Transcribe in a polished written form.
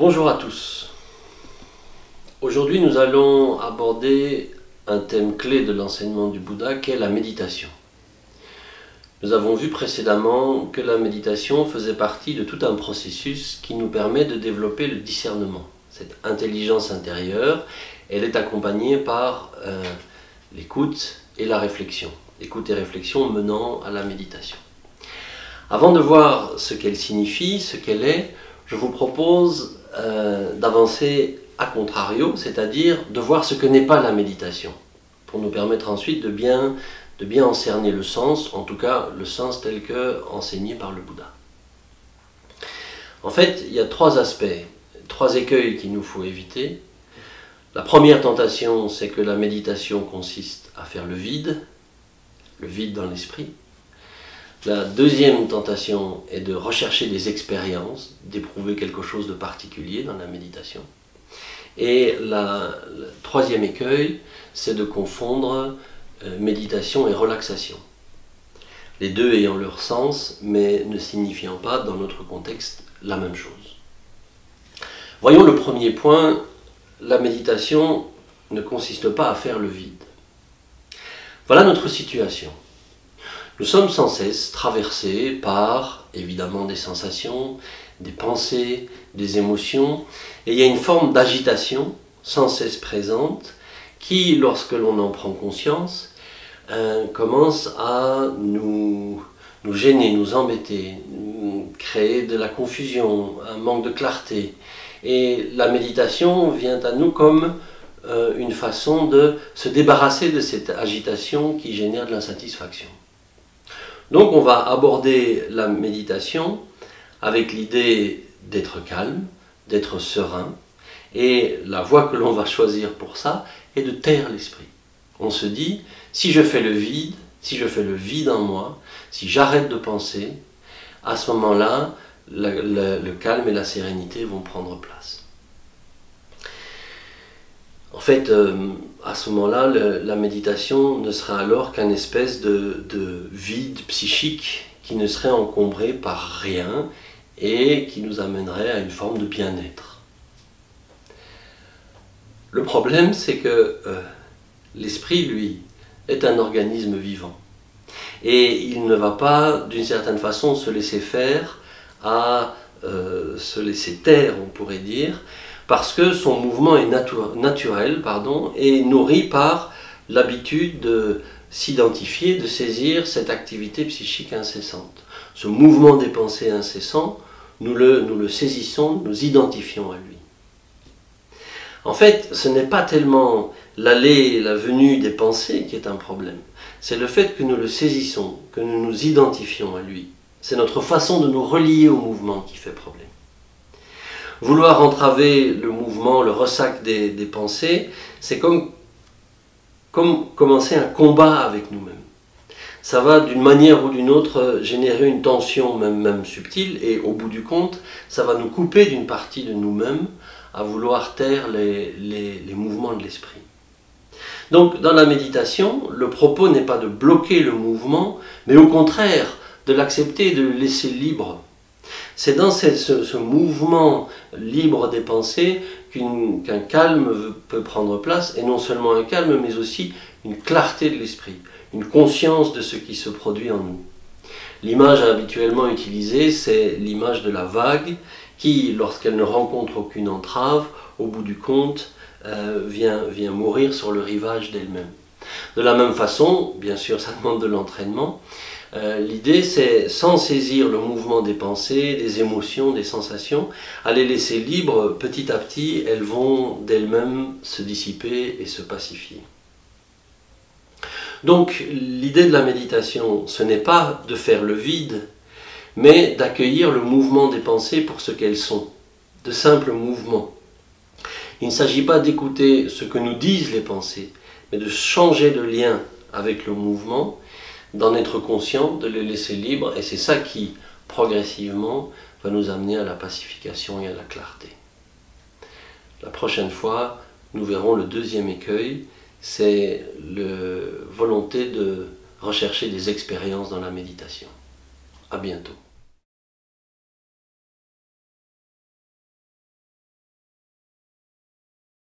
Bonjour à tous. Aujourd'hui, nous allons aborder un thème clé de l'enseignement du Bouddha qui est la méditation. Nous avons vu précédemment que la méditation faisait partie de tout un processus qui nous permet de développer le discernement. Cette intelligence intérieure, elle est accompagnée par l'écoute et la réflexion. L'écoute et réflexion menant à la méditation. Avant de voir ce qu'elle signifie, ce qu'elle est, je vous propose d'avancer à contrario, c'est-à-dire de voir ce que n'est pas la méditation, pour nous permettre ensuite de bien en cerner le sens, en tout cas le sens tel que enseigné par le Bouddha. En fait, il y a trois aspects, trois écueils qu'il nous faut éviter. La première tentation, c'est que la méditation consiste à faire le vide dans l'esprit. La deuxième tentation est de rechercher des expériences, d'éprouver quelque chose de particulier dans la méditation. Et le troisième écueil, c'est de confondre méditation et relaxation. Les deux ayant leur sens, mais ne signifiant pas dans notre contexte la même chose. Voyons le premier point, la méditation ne consiste pas à faire le vide. Voilà notre situation. Nous sommes sans cesse traversés par, évidemment, des sensations, des pensées, des émotions, et il y a une forme d'agitation sans cesse présente qui, lorsque l'on en prend conscience, commence à nous gêner, nous embêter, créer de la confusion, un manque de clarté. Et la méditation vient à nous comme une façon de se débarrasser de cette agitation qui génère de l'insatisfaction. Donc on va aborder la méditation avec l'idée d'être calme, d'être serein, et la voie que l'on va choisir pour ça est de taire l'esprit. On se dit, si je fais le vide en moi, si j'arrête de penser, à ce moment-là, le calme et la sérénité vont prendre place. En fait, à ce moment-là, la méditation ne sera alors qu'une espèce de vide psychique qui ne serait encombré par rien et qui nous amènerait à une forme de bien-être. Le problème, c'est que l'esprit, lui, est un organisme vivant. Et il ne va pas, d'une certaine façon, se laisser faire se laisser taire, on pourrait dire, parce que son mouvement est naturel et nourri par l'habitude de s'identifier, de saisir cette activité psychique incessante. Ce mouvement des pensées incessant, nous le saisissons, nous identifions à lui. En fait, ce n'est pas tellement l'aller et la venue des pensées qui est un problème, c'est le fait que nous le saisissons, que nous nous identifions à lui. C'est notre façon de nous relier au mouvement qui fait problème. Vouloir entraver le mouvement, le ressac des pensées, c'est comme commencer un combat avec nous-mêmes. Ça va d'une manière ou d'une autre générer une tension même subtile et au bout du compte, ça va nous couper d'une partie de nous-mêmes à vouloir taire les mouvements de l'esprit. Donc dans la méditation, le propos n'est pas de bloquer le mouvement, mais au contraire de l'accepter et de le laisser libre. C'est dans ce mouvement libre des pensées qu'un calme peut prendre place, et non seulement un calme, mais aussi une clarté de l'esprit, une conscience de ce qui se produit en nous. L'image habituellement utilisée, c'est l'image de la vague qui, lorsqu'elle ne rencontre aucune entrave, au bout du compte, vient mourir sur le rivage d'elle-même. De la même façon, bien sûr ça demande de l'entraînement, l'idée c'est, sans saisir le mouvement des pensées, des émotions, des sensations, à les laisser libres, petit à petit, elles vont d'elles-mêmes se dissiper et se pacifier. Donc l'idée de la méditation, ce n'est pas de faire le vide, mais d'accueillir le mouvement des pensées pour ce qu'elles sont, de simples mouvements. Il ne s'agit pas d'écouter ce que nous disent les pensées, mais de changer de lien avec le mouvement, d'en être conscient, de les laisser libres, et c'est ça qui, progressivement, va nous amener à la pacification et à la clarté. La prochaine fois, nous verrons le deuxième écueil, c'est la volonté de rechercher des expériences dans la méditation. À bientôt.